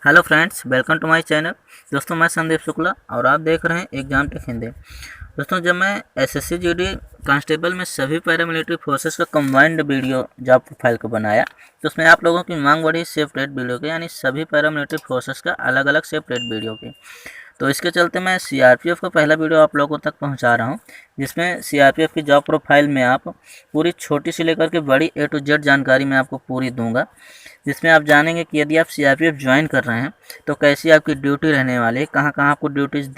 Hello friends, welcome to my channel. दोस्तों, मैं संदीप शुक्ला और आप देख रहे हैं एग्जाम टेक हिंदी। दोस्तों, जब मैं एसएससी जीडी कांस्टेबल में सभी पैरामिलिट्री फोर्सेस का कंबाइंड वीडियो जॉब प्रोफाइल को बनाया तो उसमें आप लोगों की मांग बढ़ी सेपरेट वीडियो की, यानी सभी पैरामिलिट्री फोर्सेस का अलग अलग सेपरेट वीडियो की। तो इसके चलते मैं सीआरपीएफ का पहला वीडियो आप लोगों तक पहुंचा रहा हूं, जिसमें सीआरपीएफ की जॉब प्रोफाइल में आप पूरी छोटी से लेकर के बड़ी ए टू जेड जानकारी मैं आपको पूरी दूंगा, जिसमें आप जानेंगे कि यदि आप सीआरपीएफ ज्वाइन कर रहे हैं तो कैसी आपकी ड्यूटी रहने वाली है, कहाँ कहाँ आपको ड्यूटीज़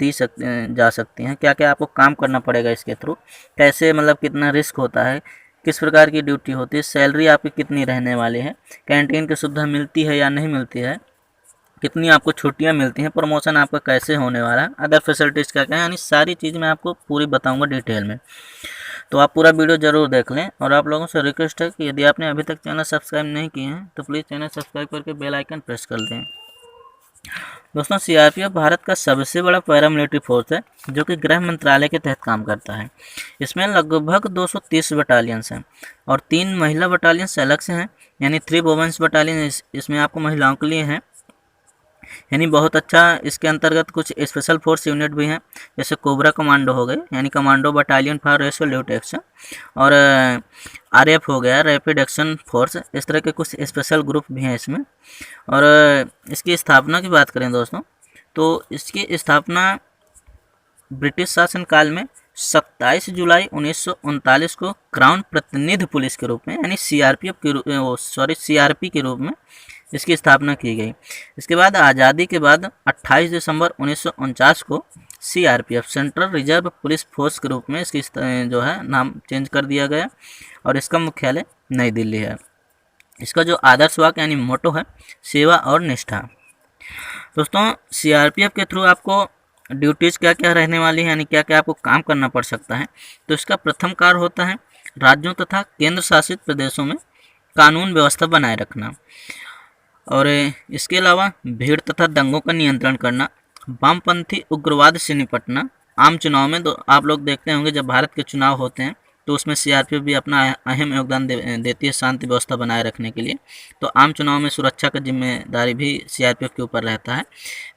जा सकती हैं, क्या क्या आपको काम करना पड़ेगा इसके थ्रू, कैसे मतलब कितना रिस्क होता है, किस प्रकार की ड्यूटी होती है, सैलरी आपकी कितनी रहने वाली है, कैंटीन की सुविधा मिलती है या नहीं मिलती है, कितनी आपको छुट्टियां मिलती हैं, प्रमोशन आपका कैसे होने वाला है, अदर फैसिलिटीज़ क्या क्या है, यानी सारी चीज़ मैं आपको पूरी बताऊंगा डिटेल में। तो आप पूरा वीडियो ज़रूर देख लें और आप लोगों से रिक्वेस्ट है कि यदि आपने अभी तक चैनल सब्सक्राइब नहीं किए हैं तो प्लीज़ चैनल सब्सक्राइब करके बेल आइकन प्रेस कर दें। दोस्तों, सीआरपीएफ भारत का सबसे बड़ा पैरामिलिट्री फोर्स है जो कि गृह मंत्रालय के तहत काम करता है। इसमें लगभग 230 बटालियंस हैं और 3 महिला बटालियंस अलग से हैं, यानी 3 वुमेन्स बटालियन इसमें आपको महिलाओं के लिए हैं, यानी बहुत अच्छा। इसके अंतर्गत कुछ स्पेशल फोर्स यूनिट भी हैं, जैसे कोबरा कमांडो हो गए, यानी commando battalion for Resolute action, और आरएफ हो गया, रैपिड एक्शन फोर्स। इस तरह के कुछ स्पेशल ग्रुप भी हैं इसमें। और इसकी स्थापना की बात करें दोस्तों, तो इसकी स्थापना ब्रिटिश शासनकाल में 27 जुलाई 1939 को क्राउन प्रतिनिधि पुलिस के रूप में, यानी सीआरपी के रूप में इसकी स्थापना की गई। इसके बाद आज़ादी के बाद 28 दिसंबर 1949 को CRPF central reserve police force के रूप में इसकी जो है नाम चेंज कर दिया गया और इसका मुख्यालय नई दिल्ली है। इसका जो आदर्श वाक्य यानी मोटो है, सेवा और निष्ठा। दोस्तों, सीआरपीएफ के थ्रू आपको ड्यूटीज़ क्या क्या रहने वाली है, यानी क्या क्या आपको काम करना पड़ सकता है। तो इसका प्रथम कार्य होता है राज्यों तथा केंद्र शासित प्रदेशों में कानून व्यवस्था बनाए रखना, और इसके अलावा भीड़ तथा दंगों का नियंत्रण करना, वामपंथी उग्रवाद से निपटना। आम चुनाव में आप लोग देखते होंगे जब भारत के चुनाव होते हैं तो उसमें सीआरपीएफ भी अपना अहम योगदान देती है शांति व्यवस्था बनाए रखने के लिए। तो आम चुनाव में सुरक्षा का जिम्मेदारी भी सीआरपीएफ के ऊपर रहता है।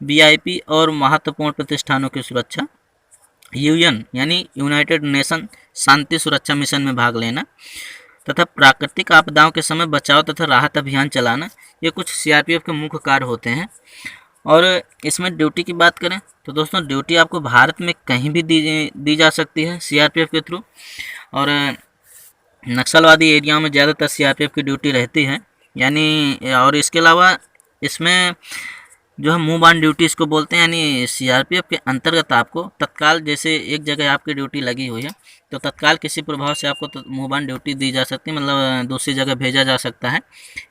वीआईपी और महत्वपूर्ण प्रतिष्ठानों की सुरक्षा, यूएन यानी यूनाइटेड नेशन शांति सुरक्षा मिशन में भाग लेना, तथा प्राकृतिक आपदाओं के समय बचाव तथा राहत अभियान चलाना, ये कुछ सीआरपीएफ के मुख्य कार्य होते हैं। और इसमें ड्यूटी की बात करें तो दोस्तों, ड्यूटी आपको भारत में कहीं भी दी जा सकती है सीआरपीएफ के थ्रू, और नक्सलवादी एरियाओं में ज़्यादातर सीआरपीएफ की ड्यूटी रहती है, यानी। और इसके अलावा इसमें जो है मूव ऑन ड्यूटी इसको बोलते हैं, यानी सीआरपीएफ के अंतर्गत आपको तत्काल, जैसे एक जगह आपकी ड्यूटी लगी हुई है तो तत्काल किसी प्रभाव से आपको मूव ऑन ड्यूटी दी जा सकती है, मतलब दूसरी जगह भेजा जा सकता है।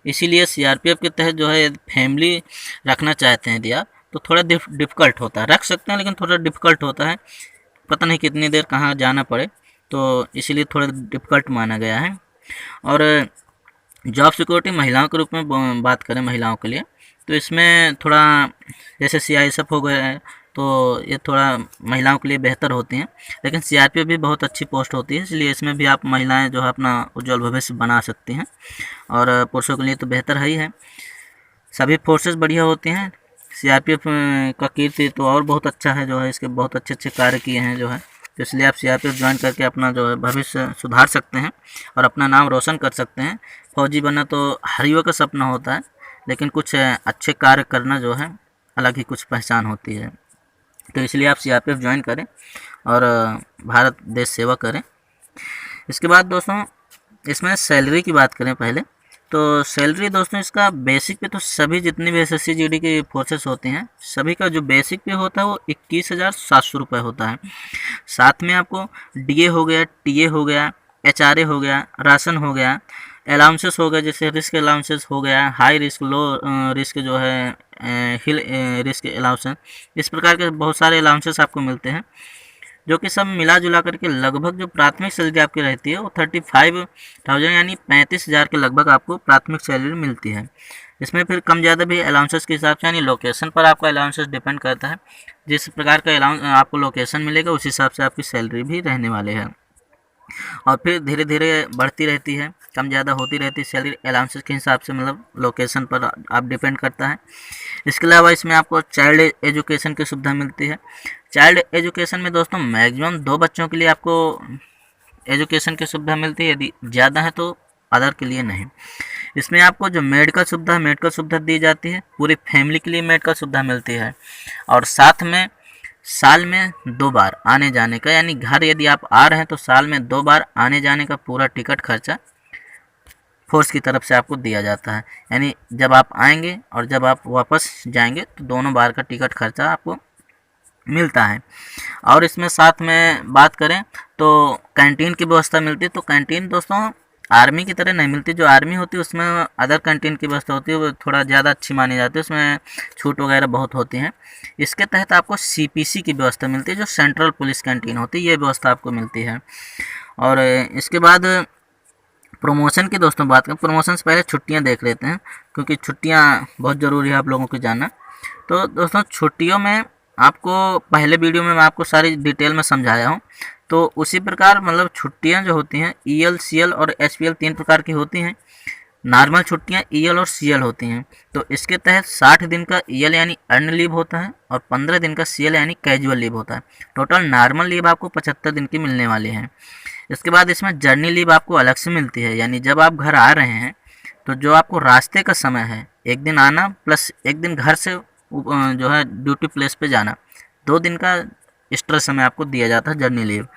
इसीलिए सीआरपीएफ के तहत जो है फैमिली रखना चाहते हैं यदि आप, तो थोड़ा डिफ़िकल्ट होता है। रख सकते हैं लेकिन थोड़ा डिफ़िकल्ट होता है, पता नहीं कितनी देर कहाँ जाना पड़े, तो इसीलिए थोड़ा डिफ़िकल्ट माना गया है। और जॉब सिक्योरिटी महिलाओं के रूप में बात करें महिलाओं के लिए, तो इसमें थोड़ा जैसे सीआईएसएफ हो गया है तो ये थोड़ा महिलाओं के लिए बेहतर होती हैं, लेकिन सीआरपीएफ भी बहुत अच्छी पोस्ट होती है, इसलिए इसमें भी आप महिलाएं जो है अपना उज्जवल भविष्य बना सकती हैं। और पुरुषों के लिए तो बेहतर है ही है, सभी फोर्सेस बढ़िया होती हैं। सीआरपीएफ का कीर्ति तो और बहुत अच्छा है, जो है इसके बहुत अच्छे अच्छे कार्य किए हैं जो है, तो इसलिए आप सीआरपीएफ ज्वाइन करके अपना जो है भविष्य सुधार सकते हैं और अपना नाम रोशन कर सकते हैं। फौजी बनना तो हर युवा का सपना होता है, लेकिन कुछ अच्छे कार्य करना जो है अलग ही कुछ पहचान होती है। तो इसलिए आप सीआरपीएफ ज्वाइन करें और भारत देश सेवा करें। इसके बाद दोस्तों, इसमें सैलरी की बात करें पहले, तो सैलरी दोस्तों इसका बेसिक पे तो सभी जितनी भी एसएससी जीडी की फोर्सेस होती हैं सभी का जो बेसिक पे होता है वो 21,700 रुपये होता है। साथ में आपको डीए हो गया, टीए हो गया, एचआरए हो गया, राशन हो गया, अलाउंसेस हो गया, जैसे रिस्क अलाउंसेस हो गया, हाई रिस्क, लो रिस्क जो है, हिल रिस्क अलाउंसेस, इस प्रकार के बहुत सारे अलाउंसेस आपको मिलते हैं, जो कि सब मिला जुला करके लगभग जो प्राथमिक सैलरी आपकी रहती है वो 35,000 यानी 35,000 के लगभग आपको प्राथमिक सैलरी मिलती है। इसमें फिर कम ज़्यादा भी अलाउंसेस के हिसाब से, यानी लोकेशन पर आपका अलाउंसेस डिपेंड करता है, जिस प्रकार का अलाउंस आपको लोकेशन मिलेगा उस हिसाब से आपकी सैलरी भी रहने वाले हैं। और फिर धीरे धीरे बढ़ती रहती है, कम ज़्यादा होती रहती है सैलरी अलाउंसेस के हिसाब से, मतलब लोकेशन पर आप डिपेंड करता है। इसके अलावा इसमें आपको चाइल्ड एजुकेशन की सुविधा मिलती है। चाइल्ड एजुकेशन में दोस्तों मैक्सिमम 2 बच्चों के लिए आपको एजुकेशन की सुविधा मिलती है, यदि ज़्यादा है तो अदर के लिए नहीं। इसमें आपको जो मेडिकल सुविधा दी जाती है, पूरी फैमिली के लिए मेडिकल सुविधा मिलती है। और साथ में साल में 2 बार आने जाने का, यानी घर यदि आप आ रहे हैं तो साल में 2 बार आने जाने का पूरा टिकट खर्चा फोर्स की तरफ से आपको दिया जाता है। यानी जब आप आएंगे और जब आप वापस जाएंगे तो दोनों बार का टिकट खर्चा आपको मिलता है। और इसमें साथ में बात करें तो कैंटीन की व्यवस्था मिलती है। तो कैंटीन दोस्तों आर्मी की तरह नहीं मिलती। जो आर्मी होती है उसमें अदर कैंटीन की व्यवस्था होती है, वो थोड़ा ज़्यादा अच्छी मानी जाती है, उसमें छूट वगैरह बहुत होती हैं। इसके तहत आपको CPC की व्यवस्था मिलती है, जो सेंट्रल पुलिस कैंटीन होती है, ये व्यवस्था आपको मिलती है। और इसके बाद प्रमोशन की दोस्तों बात करें, प्रमोशन से पहले छुट्टियां देख लेते हैं, क्योंकि छुट्टियां बहुत ज़रूरी है आप लोगों को जानना। तो दोस्तों छुट्टियों में आपको पहले वीडियो में मैं आपको सारी डिटेल में समझाया हूँ। तो उसी प्रकार मतलब छुट्टियां जो होती हैं EL, CL और SPL 3 प्रकार की होती हैं। नॉर्मल छुट्टियां EL और CL होती हैं। तो इसके तहत 60 दिन का EL यानी अर्न लीव होता है और 15 दिन का CL यानी कैजुअल लीव होता है। टोटल नॉर्मल लीव आपको 75 दिन की मिलने वाली है। इसके बाद इसमें जर्नी लीव आपको अलग से मिलती है, यानी जब आप घर आ रहे हैं तो जो आपको रास्ते का समय है, 1 दिन आना प्लस 1 दिन घर से जो है ड्यूटी प्लेस पे जाना, 2 दिन का एक्स्ट्रा समय आपको दिया जाता है जर्नी लीव।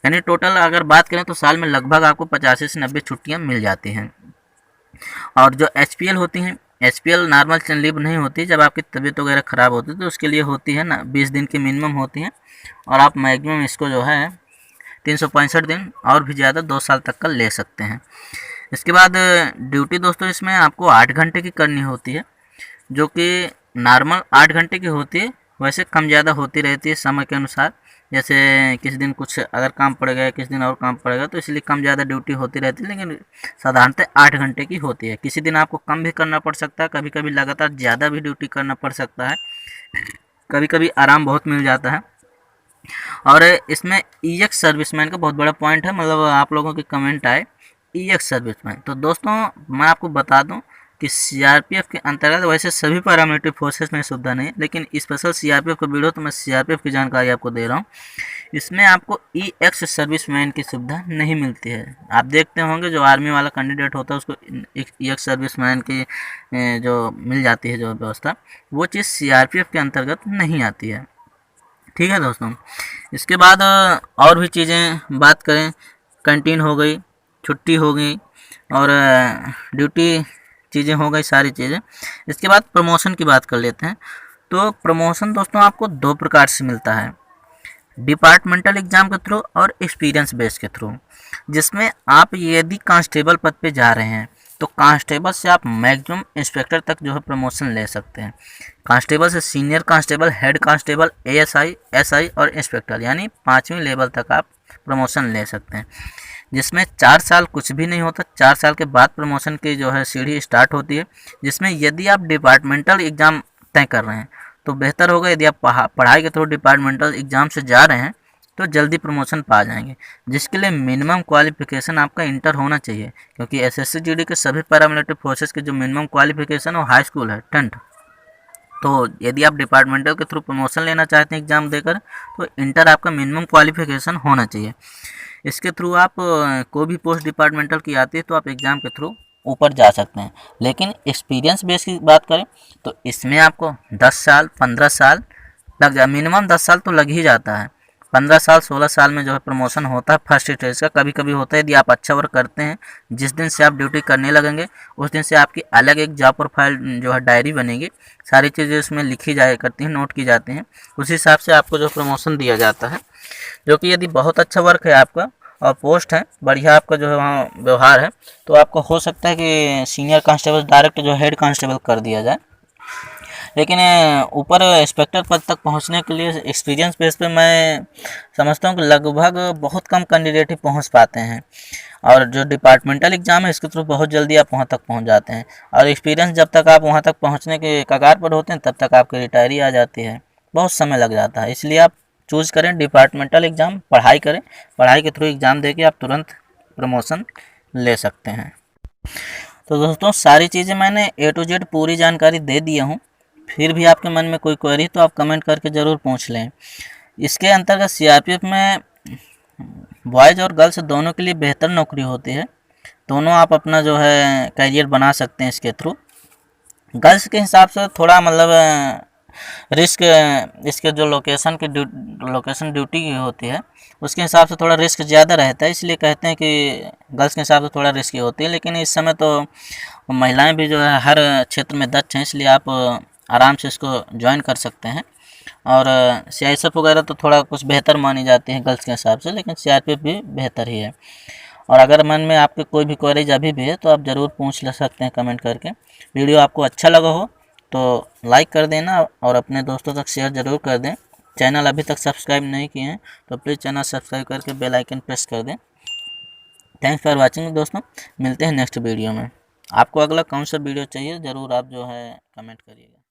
यानी टोटल अगर बात करें तो साल में लगभग आपको 85 से 90 छुट्टियाँ मिल जाती हैं। और जो HPL होती हैं, HPL नॉर्मल लीव नहीं होती। जब आपकी तबीयत वगैरह ख़राब होती है तो उसके लिए होती है ना, 20 दिन की मिनिमम होती हैं और आप मैक्सिमम इसको जो है 365 दिन और भी ज़्यादा 2 साल तक का ले सकते हैं। इसके बाद ड्यूटी दोस्तों इसमें आपको 8 घंटे की करनी होती है, जो कि नॉर्मल 8 घंटे की होती है, वैसे कम ज़्यादा होती रहती है समय के अनुसार। जैसे किसी दिन कुछ अगर काम पड़ गया, किसी दिन और काम पड़ेगा, तो इसलिए कम ज़्यादा ड्यूटी होती रहती है, लेकिन साधारणतः 8 घंटे की होती है। किसी दिन आपको कम भी करना पड़ सकता है, कभी कभी लगातार ज़्यादा भी ड्यूटी करना पड़ सकता है, कभी कभी आराम बहुत मिल जाता है। और इसमें EX सर्विसमैन का बहुत बड़ा पॉइंट है, मतलब आप लोगों के कमेंट आए EX सर्विसमैन। तो दोस्तों मैं आपको बता दूं कि CRPF के अंतर्गत वैसे सभी पैरामिलिट्री फोर्सेस में सुविधा नहीं है, लेकिन स्पेशल CRPF का वीडियो तो मैं CRPF की जानकारी आपको दे रहा हूँ। इसमें आपको EX सर्विसमैन की सुविधा नहीं मिलती है। आप देखते होंगे जो आर्मी वाला कैंडिडेट होता है उसको EX सर्विसमैन की जो मिल जाती है जो व्यवस्था, वो चीज़ CRPF के अंतर्गत नहीं आती है। ठीक है दोस्तों। इसके बाद और भी चीज़ें बात करें, कैंटीन हो गई, छुट्टी हो गई और ड्यूटी चीज़ें हो गई, सारी चीज़ें। इसके बाद प्रमोशन की बात कर लेते हैं। तो प्रमोशन दोस्तों आपको 2 प्रकार से मिलता है, डिपार्टमेंटल एग्ज़ाम के थ्रू और एक्सपीरियंस बेस के थ्रू। जिसमें आप यदि कांस्टेबल पद पे जा रहे हैं तो कांस्टेबल से आप मैक्सिमम इंस्पेक्टर तक जो है प्रमोशन ले सकते हैं। कांस्टेबल से senior constable, head constable, ASI, SI और इंस्पेक्टर, यानी 5वीं लेवल तक आप प्रमोशन ले सकते हैं। जिसमें 4 साल कुछ भी नहीं होता, 4 साल के बाद प्रमोशन की जो है सीढ़ी स्टार्ट होती है। जिसमें यदि आप डिपार्टमेंटल एग्ज़ाम तय कर रहे हैं तो बेहतर होगा, यदि आप पढ़ाई के थ्रू डिपार्टमेंटल एग्ज़ाम से जा रहे हैं तो जल्दी प्रमोशन पा जाएंगे। जिसके लिए मिनिमम क्वालिफिकेशन आपका इंटर होना चाहिए, क्योंकि SSC GD के सभी पैरामिलिट्री फोर्सेस के जो मिनिमम क्वालिफिकेशन वो हाई स्कूल है, 10th। तो यदि आप डिपार्टमेंटल के थ्रू प्रमोशन लेना चाहते हैं एग्ज़ाम देकर, तो इंटर आपका मिनिमम क्वालिफिकेशन होना चाहिए। इसके थ्रू आप कोई भी पोस्ट डिपार्टमेंटल की आती है तो आप एग्ज़ाम के थ्रू ऊपर जा सकते हैं। लेकिन एक्सपीरियंस बेस की बात करें तो इसमें आपको 10 साल 15 साल लग जाए, मिनिमम 10 साल तो लग ही जाता है। 15 साल 16 साल में जो है प्रमोशन होता है फर्स्ट स्टेज का। कभी कभी होता है यदि आप अच्छा वर्क करते हैं, जिस दिन से आप ड्यूटी करने लगेंगे उस दिन से आपकी अलग एक जॉब प्रोफाइल जो है डायरी बनेगी, सारी चीज़ें उसमें लिखी जाया करती हैं, नोट की जाती हैं। उस हिसाब से आपको जो प्रमोशन दिया जाता है, जो कि यदि बहुत अच्छा वर्क है आपका और पोस्ट है, बढ़िया आपका जो है वहाँ व्यवहार है, तो आपको हो सकता है कि सीनियर कांस्टेबल डायरेक्ट जो हेड कांस्टेबल कर दिया जाए। लेकिन ऊपर इंस्पेक्टर पद तक पहुंचने के लिए एक्सपीरियंस बेस पे मैं समझता हूं कि लगभग बहुत कम कैंडिडेट ही पहुंच पाते हैं। और जो डिपार्टमेंटल एग्ज़ाम है इसके थ्रू बहुत जल्दी आप वहां तक पहुंच जाते हैं। और एक्सपीरियंस जब तक आप वहां तक पहुंचने के कगार पर होते हैं तब तक आपकी रिटायरी आ जाती है, बहुत समय लग जाता है। इसलिए आप चूज़ करें डिपार्टमेंटल एग्ज़ाम, पढ़ाई करें, पढ़ाई के थ्रू एग्ज़ाम दे के आप तुरंत प्रमोशन ले सकते हैं। तो दोस्तों सारी चीज़ें मैंने A to Z पूरी जानकारी दे दिया हूँ। फिर भी आपके मन में कोई क्वेरी तो आप कमेंट करके ज़रूर पूछ लें। इसके अंतर्गत सीआरपीएफ में बॉयज़ और गर्ल्स दोनों के लिए बेहतर नौकरी होती है। दोनों आप अपना जो है करियर बना सकते हैं इसके थ्रू। गर्ल्स के हिसाब से थोड़ा मतलब रिस्क, इसके जो लोकेशन ड्यूटी की होती है उसके हिसाब से थोड़ा रिस्क ज़्यादा रहता है, इसलिए कहते हैं कि गर्ल्स के हिसाब से थोड़ा रिस्की होती है। लेकिन इस समय तो महिलाएं भी जो है हर क्षेत्र में दक्ष हैं, इसलिए आप आराम से इसको ज्वाइन कर सकते हैं। और सीआईएसएफ वगैरह तो थोड़ा कुछ बेहतर मानी जाती है गर्ल्स के हिसाब से, लेकिन सीआरपीएफ भी बेहतर ही है। और अगर मन में आपके कोई भी क्वेरीज अभी भी है तो आप ज़रूर पूछ ले सकते हैं कमेंट करके। वीडियो आपको अच्छा लगा हो तो लाइक कर देना और अपने दोस्तों तक शेयर ज़रूर कर दें। चैनल अभी तक सब्सक्राइब नहीं किए हैं तो प्लीज़ चैनल सब्सक्राइब करके बेल आइकन प्रेस कर दें। थैंक्स फॉर वाचिंग दोस्तों, मिलते हैं नेक्स्ट वीडियो में। आपको अगला कौन सा वीडियो चाहिए ज़रूर आप जो है कमेंट करिए।